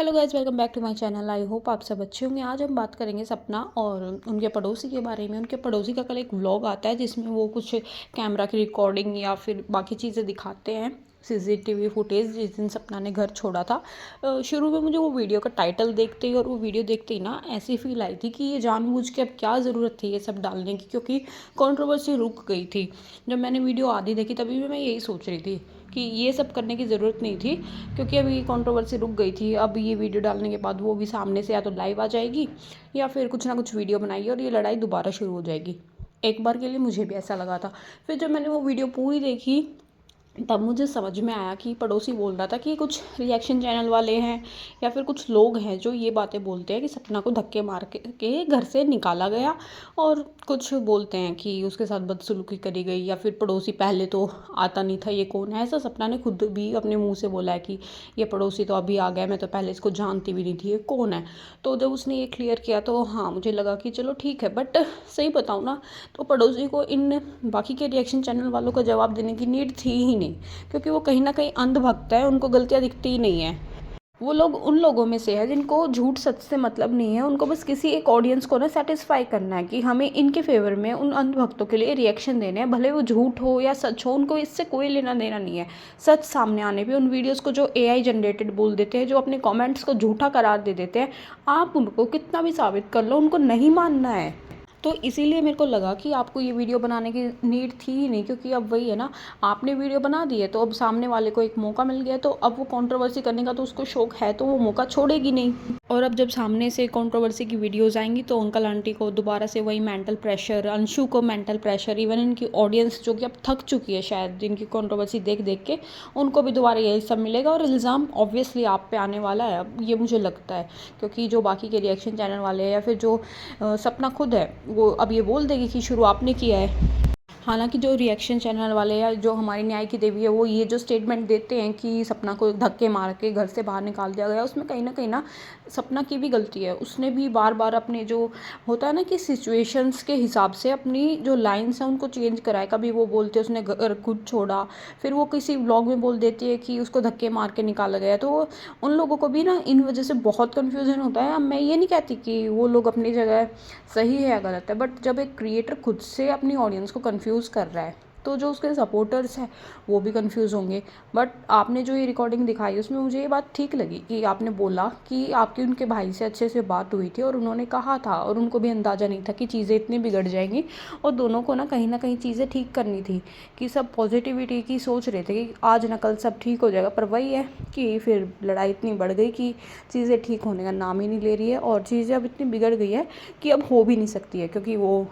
Hello guys, welcome back to my channel. I hope आप सब अच्छे होंगे। आज हम बात करेंगे सपना और उनके पड़ोसी के बारे में। उनके पड़ोसी का कल एक व्लॉग आता है जिसमें वो कुछ कैमरा की रिकॉर्डिंग या फिर बाकी चीज़ें दिखाते हैं, सीसीटीवी फुटेज जिस दिन सपना ने घर छोड़ा था। शुरू में मुझे वो वीडियो का टाइटल देखते ही और वो वीडियो देखते ही ना ऐसी फील आई थी कि ये जानबूझ के अब क्या ज़रूरत थी ये सब डालने की, क्योंकि कंट्रोवर्सी रुक गई थी। जब मैंने वीडियो आधी देखी तभी भी मैं यही सोच रही थी कि ये सब करने की ज़रूरत नहीं थी, क्योंकि अभी कंट्रोवर्सी रुक गई थी। अब ये वीडियो डालने के बाद वो भी सामने से या तो लाइव आ जाएगी या फिर कुछ ना कुछ वीडियो बनाएगी और ये लड़ाई दोबारा शुरू हो जाएगी। एक बार के लिए मुझे भी ऐसा लगा था। फिर जब मैंने वो वीडियो पूरी देखी तब मुझे समझ में आया कि पड़ोसी बोल रहा था कि कुछ रिएक्शन चैनल वाले हैं या फिर कुछ लोग हैं जो ये बातें बोलते हैं कि सपना को धक्के मार के घर से निकाला गया, और कुछ बोलते हैं कि उसके साथ बदसलूकी करी गई, या फिर पड़ोसी पहले तो आता नहीं था, ये कौन है। ऐसा सपना ने खुद भी अपने मुंह से बोला है कि ये पड़ोसी तो अभी आ गया, मैं तो पहले इसको जानती भी नहीं थी, ये कौन है। तो जब उसने ये क्लियर किया तो हाँ, मुझे लगा कि चलो ठीक है। बट सही बताऊँ ना, तो पड़ोसी को इन बाकी के रिएक्शन चैनल वालों का जवाब देने की नीड थी ही नहीं, क्योंकि वो कहीं ना कहीं अंधभक्त है, उनको गलतियाँ दिखती ही नहीं है। वो लोग उन लोगों में से है जिनको झूठ सच से मतलब नहीं है। उनको बस किसी एक ऑडियंस को ना सेटिस्फाई करना है कि हमें इनके फेवर में उन अंधभक्तों के लिए रिएक्शन देने हैं, भले वो झूठ हो या सच हो, उनको इससे कोई लेना देना नहीं है। सच सामने आने पे उन वीडियोस को जो एआई जनरेटेड बोल देते हैं, जो अपने कमेंट्स को झूठा करार दे देते हैं, आप उनको कितना भी साबित कर लो, उनको नहीं मानना है। तो इसीलिए मेरे को लगा कि आपको ये वीडियो बनाने की नीड थी ही नहीं, क्योंकि अब वही है ना, आपने वीडियो बना दी है तो अब सामने वाले को एक मौका मिल गया, तो अब वो कंट्रोवर्सी करने का तो उसको शौक है, तो वो मौका छोड़ेगी नहीं। और अब जब सामने से कंट्रोवर्सी की वीडियोस आएंगी तो अंकल आंटी को दोबारा से वही मेंटल प्रेशर, अंशु को मेंटल प्रेशर, इवन इनकी ऑडियंस जो कि अब थक चुकी है शायद इनकी कंट्रोवर्सी देख देख के, उनको भी दोबारा यही सब मिलेगा और इल्ज़ाम ऑब्वियसली आप पे आने वाला है। अब ये मुझे लगता है, क्योंकि जो बाकी के रिएक्शन चैनल वाले हैं या फिर जो सपना खुद है, वो अब ये बोल देगी कि शुरू आपने किया है। हालांकि जो रिएक्शन चैनल वाले या जो हमारी न्याय की देवी है, वो ये जो स्टेटमेंट देते हैं कि सपना को धक्के मार के घर से बाहर निकाल दिया गया, उसमें कहीं ना सपना की भी गलती है। उसने भी बार बार अपने जो होता है ना कि सिचुएशंस के हिसाब से अपनी जो लाइन्स हैं उनको चेंज कराए। कभी वो बोलते हैं उसने घर खुद छोड़ा, फिर वो किसी व्लॉग में बोल देती है कि उसको धक्के मार के निकाला गया। तो उन लोगों को भी ना इन वजह से बहुत कन्फ्यूजन होता है। अब मैं ये नहीं कहती कि वो लोग अपनी जगह सही है या गलत है, बट जब एक क्रिएटर खुद से अपनी ऑडियंस को कंफ्यूज कर रहा है तो जो उसके सपोर्टर्स हैं वो भी कंफ्यूज होंगे। बट आपने जो ये रिकॉर्डिंग दिखाई उसमें मुझे ये बात ठीक लगी कि आपने बोला कि आपकी उनके भाई से अच्छे से बात हुई थी और उन्होंने कहा था, और उनको भी अंदाज़ा नहीं था कि चीज़ें इतनी बिगड़ जाएंगी, और दोनों को ना कहीं चीज़ें ठीक करनी थी, कि सब पॉजिटिविटी की सोच रहे थे कि आज ना कल सब ठीक हो जाएगा। पर वही है कि फिर लड़ाई इतनी बढ़ गई कि चीज़ें ठीक होने का नाम ही नहीं ले रही है, और चीज़ें अब इतनी बिगड़ गई है कि अब हो भी नहीं सकती है, क्योंकि वो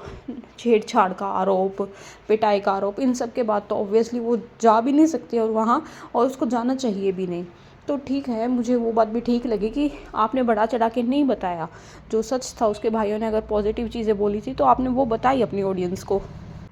छेड़छाड़ का आरोप, पिटाई का आरोप, इन सब के बाद तो ऑब्वियसली वो जा भी नहीं सकती और वहाँ, और उसको जाना चाहिए भी नहीं। तो ठीक है, मुझे वो बात भी ठीक लगी कि आपने बढ़ा चढ़ा के नहीं बताया। जो सच था, उसके भाइयों ने अगर पॉजिटिव चीज़ें बोली थी तो आपने वो बताई अपनी ऑडियंस को।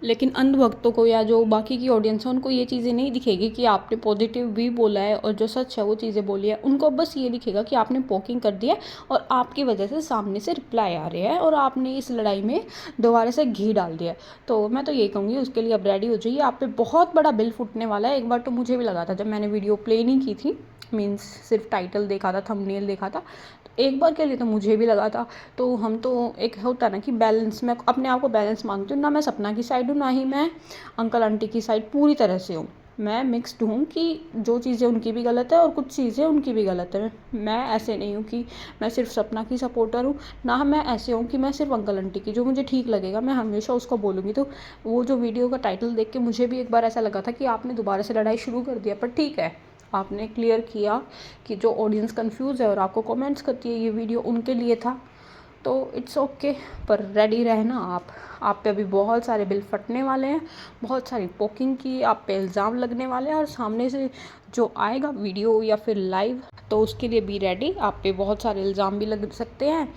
लेकिन अंधभक्तों को या जो बाकी की ऑडियंस है उनको ये चीज़ें नहीं दिखेगी कि आपने पॉजिटिव भी बोला है और जो सच है वो चीज़ें बोली है। उनको बस ये दिखेगा कि आपने पोकिंग कर दिया और आपकी वजह से सामने से रिप्लाई आ रहे हैं और आपने इस लड़ाई में दोबारा से घी डाल दिया। तो मैं तो यही कहूँगी, उसके लिए अब रेडी हो जाइए, आप पे बहुत बड़ा बिल फूटने वाला है। एक बार तो मुझे भी लगा था जब मैंने वीडियो प्ले नहीं की थी, मीन्स सिर्फ टाइटल देखा था, थंबनेल देखा था, तो एक बार के लिए तो मुझे भी लगा था। तो हम तो एक होता ना कि बैलेंस, मैं अपने आप को बैलेंस मानती हूँ, ना मैं सपना की साइड हूँ ना ही मैं अंकल आंटी की साइड पूरी तरह से हूँ। मैं मिक्स्ड हूँ कि जो चीज़ें उनकी भी गलत है और कुछ चीज़ें उनकी भी गलत है। मैं ऐसे नहीं हूँ कि मैं सिर्फ सपना की सपोर्टर हूँ, ना मैं ऐसे हूँ कि मैं सिर्फ अंकल आंटी की। जो मुझे ठीक लगेगा मैं हमेशा उसको बोलूँगी। तो वो जो वीडियो का टाइटल देख के मुझे भी एक बार ऐसा लगा था कि आपने दोबारा से लड़ाई शुरू कर दिया, पर ठीक है, आपने क्लियर किया कि जो ऑडियंस कंफ्यूज है और आपको कमेंट्स करती है ये वीडियो उनके लिए था, तो इट्स ओके। पर रेडी रहना आप पे अभी बहुत सारे बिल फटने वाले हैं, बहुत सारी पोकिंग की आप पे इल्ज़ाम लगने वाले हैं, और सामने से जो आएगा वीडियो या फिर लाइव तो उसके लिए भी रेडी। आप पे बहुत सारे इल्ज़ाम भी लग सकते हैं,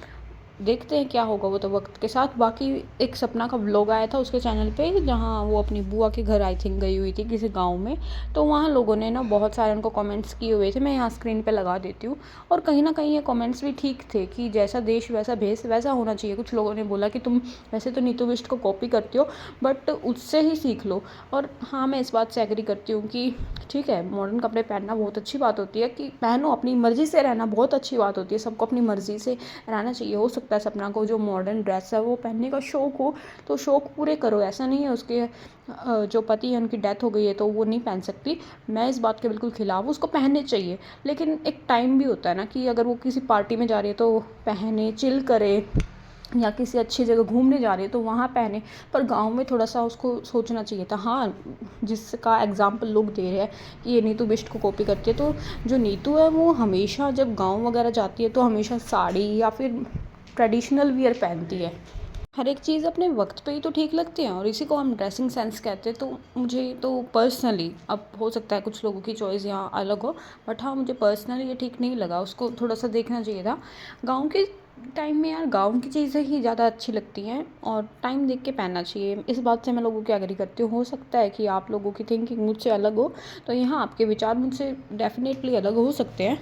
देखते हैं क्या होगा वो तो वक्त के साथ। बाकी एक सपना का व्लॉग आया था उसके चैनल पे, जहाँ वो अपनी बुआ के घर आई थिंक गई हुई थी किसी गांव में। तो वहाँ लोगों ने ना बहुत सारे उनको कमेंट्स किए हुए थे, मैं यहाँ स्क्रीन पे लगा देती हूँ। और कहीं ना कहीं ये कमेंट्स भी ठीक थे कि जैसा देश वैसा भेष वैसा होना चाहिए। कुछ लोगों ने बोला कि तुम वैसे तो नीतू बिष्ट को कॉपी करती हो बट उससे ही सीख लो। और हाँ, मैं इस बात से एग्री करती हूँ कि ठीक है, मॉडर्न कपड़े पहनना बहुत अच्छी बात होती है, कि पहनो, अपनी मर्ज़ी से रहना बहुत अच्छी बात होती है। सबको अपनी मर्ज़ी से रहना चाहिए। हो सकता है सपना को जो मॉडर्न ड्रेस है वो पहनने का शौक़ हो तो शौक़ पूरे करो। ऐसा नहीं है उसके जो पति है उनकी डेथ हो गई है तो वो नहीं पहन सकती। मैं इस बात के बिल्कुल ख़िलाफ़, उसको पहनने चाहिए। लेकिन एक टाइम भी होता है ना कि अगर वो किसी पार्टी में जा रही है तो पहने, चिल करे, या किसी अच्छी जगह घूमने जा रही है तो वहाँ पहने। पर गाँव में थोड़ा सा उसको सोचना चाहिए था। हाँ, जिसका एग्जाम्पल लोग दे रहे हैं कि ये नीतू बिष्ट को कॉपी करती है, तो जो नीतू है वो हमेशा जब गाँव वगैरह जाती है तो हमेशा साड़ी या फिर ट्रेडिशनल वियर पहनती है। हर एक चीज़ अपने वक्त पे ही तो ठीक लगती है और इसी को हम ड्रेसिंग सेंस कहते हैं। तो मुझे तो पर्सनली, अब हो सकता है कुछ लोगों की चॉइस यहाँ अलग हो, बट हाँ, मुझे पर्सनली ये ठीक नहीं लगा। उसको थोड़ा सा देखना चाहिए था। गाँव के टाइम में यार गाँव की चीज़ें ही ज़्यादा अच्छी लगती हैं और टाइम देख के पहनना चाहिए। इस बात से मैं लोगों की एग्री करती हूँ। हो सकता है कि आप लोगों की थिंकिंग मुझसे अलग हो, तो यहाँ आपके विचार मुझसे डेफिनेटली अलग हो सकते हैं।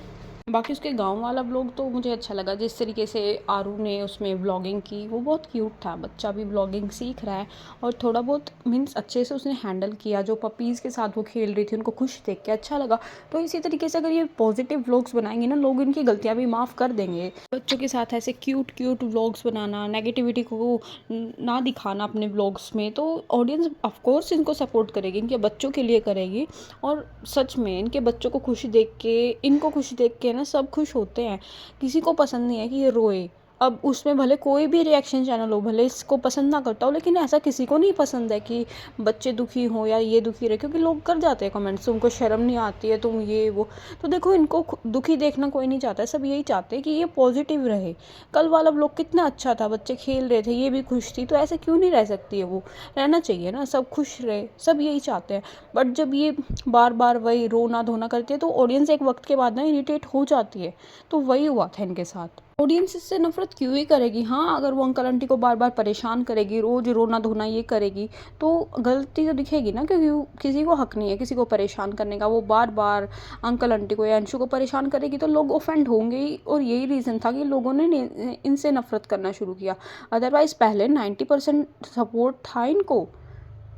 बाकी उसके गाँव वाला व्लॉग तो मुझे अच्छा लगा। जिस तरीके से आरू ने उसमें व्लॉगिंग की वो बहुत क्यूट था। बच्चा भी व्लॉगिंग सीख रहा है और थोड़ा बहुत मीन्स अच्छे से उसने हैंडल किया। जो पपीज़ के साथ वो खेल रही थी उनको खुश देख के अच्छा लगा। तो इसी तरीके से अगर ये पॉजिटिव व्लॉग्स बनाएंगे ना, लोग इनकी गलतियाँ भी माफ़ कर देंगे। बच्चों के साथ ऐसे क्यूट क्यूट व्लॉग्स बनाना, नेगेटिविटी को ना दिखाना अपने व्लॉग्स में, तो ऑडियंस ऑफकोर्स इनको सपोर्ट करेगी, इनके बच्चों के लिए करेगी। और सच में इनके बच्चों को खुशी देख के, इनको खुशी देख के ना सब खुश होते हैं। किसी को पसंद नहीं है कि ये रोए। अब उसमें भले कोई भी रिएक्शन चैनल हो, भले इसको पसंद ना करता हो, लेकिन ऐसा किसी को नहीं पसंद है कि बच्चे दुखी हों या ये दुखी रहे, क्योंकि लोग कर जाते हैं कमेंट्स, उनको शर्म नहीं आती है तुम ये वो। तो देखो, इनको दुखी देखना कोई नहीं चाहता है, सब यही चाहते हैं कि ये पॉजिटिव रहे। कल वाला व्लॉग कितना अच्छा था, बच्चे खेल रहे थे, ये भी खुश थी, तो ऐसे क्यों नहीं रह सकती है वो? रहना चाहिए ना, सब खुश रहे, सब यही चाहते हैं। बट जब ये बार बार वही रोना धोना करती है तो ऑडियंस एक वक्त के बाद ना इरिटेट हो जाती है। तो वही हुआ था इनके साथ। ऑडियंस इससे नफरत क्यों ही करेगी? हाँ, अगर वो अंकल आंटी को बार बार परेशान करेगी, रोज रोना धोना ये करेगी, तो गलती तो दिखेगी ना, क्योंकि किसी को हक नहीं है किसी को परेशान करने का। वो बार बार अंकल आंटी को या अंशु को परेशान करेगी तो लोग ऑफेंड होंगे ही। और यही रीज़न था कि लोगों ने इनसे नफरत करना शुरू किया। अदरवाइज़ पहले 90% सपोर्ट था इनको,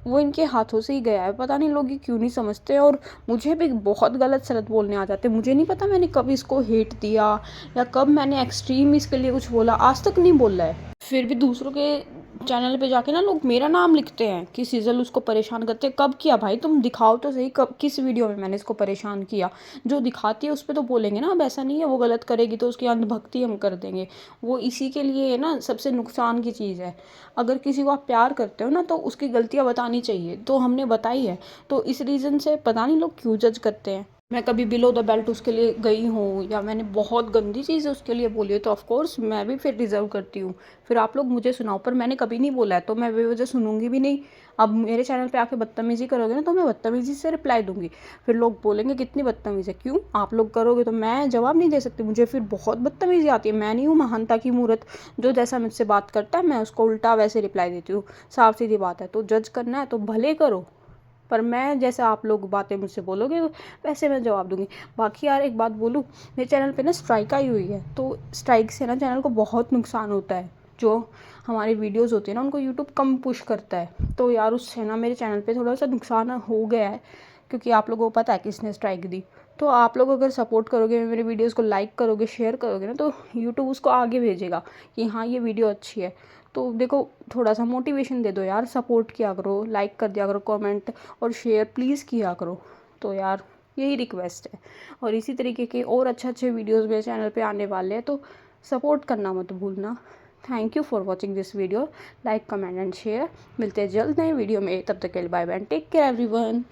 वो इनके हाथों से ही गया है। पता नहीं लोग ये क्यों नहीं समझते। और मुझे भी बहुत गलत सलत बोलने आ जाते। मुझे नहीं पता मैंने कब इसको हेट दिया या कब मैंने एक्सट्रीम इसके लिए कुछ बोला, आज तक नहीं बोला है। फिर भी दूसरों के चैनल पे जाके ना लोग मेरा नाम लिखते हैं कि सिजल उसको परेशान करते हैं। कब किया भाई? तुम दिखाओ तो सही, कब किस वीडियो में मैंने इसको परेशान किया? जो दिखाती है उस पर तो बोलेंगे ना। अब ऐसा नहीं है वो गलत करेगी तो उसकी अंधभक्ति हम कर देंगे। वो इसी के लिए है ना, सबसे नुकसान की चीज़ है। अगर किसी को आप प्यार करते हो ना तो उसकी गलतियाँ बतानी चाहिए, तो हमने बताई है। तो इस रीज़न से पता नहीं लोग क्यों जज करते हैं। मैं कभी बिलो द बेल्ट उसके लिए गई हूँ या मैंने बहुत गंदी चीज़ उसके लिए बोली है तो ऑफकोर्स मैं भी फिर डिज़र्व करती हूँ। फिर आप लोग मुझे सुनाओ, पर मैंने कभी नहीं बोला है तो मैं बेवजह सुनूंगी भी नहीं। अब मेरे चैनल पे आके बदतमीज़ी करोगे ना तो मैं बदतमीज़ी से रिप्लाई दूंगी। फिर लोग बोलेंगे कितनी बदतमीज़ है। क्यों? आप लोग करोगे तो मैं जवाब नहीं दे सकती। मुझे फिर बहुत बदतमीज़ी आती है। मैं नहीं हूँ महानता की मूर्त, जो जैसा मुझसे बात करता है मैं उसको उल्टा वैसे रिप्लाई देती हूँ। साफ सीधी बात है। तो जज करना है तो भले करो, पर मैं जैसे आप लोग बातें मुझसे बोलोगे वैसे मैं जवाब दूंगी। बाकी यार एक बात बोलूँ, मेरे चैनल पे ना स्ट्राइक आई हुई है, तो स्ट्राइक से ना चैनल को बहुत नुकसान होता है। जो हमारी वीडियोस होती है ना उनको यूट्यूब कम पुश करता है। तो यार उससे ना मेरे चैनल पे थोड़ा सा नुकसान हो गया है, क्योंकि आप लोगों को पता है किसने स्ट्राइक दी। तो आप लोग अगर सपोर्ट करोगे, मेरे वीडियोज़ को लाइक करोगे, शेयर करोगे ना, तो यूट्यूब उसको आगे भेजेगा कि हाँ ये वीडियो अच्छी है। तो देखो, थोड़ा सा मोटिवेशन दे दो यार, सपोर्ट किया करो, लाइक कर दिया करो, कमेंट और शेयर प्लीज़ किया करो। तो यार यही रिक्वेस्ट है। और इसी तरीके के और अच्छे अच्छे वीडियोस मेरे चैनल पे आने वाले हैं, तो सपोर्ट करना मत भूलना। Thank you for watching this video. Like, comment and share. मिलते हैं जल्द नए वीडियो में। तब तक के लिए bye bye and take care everyone.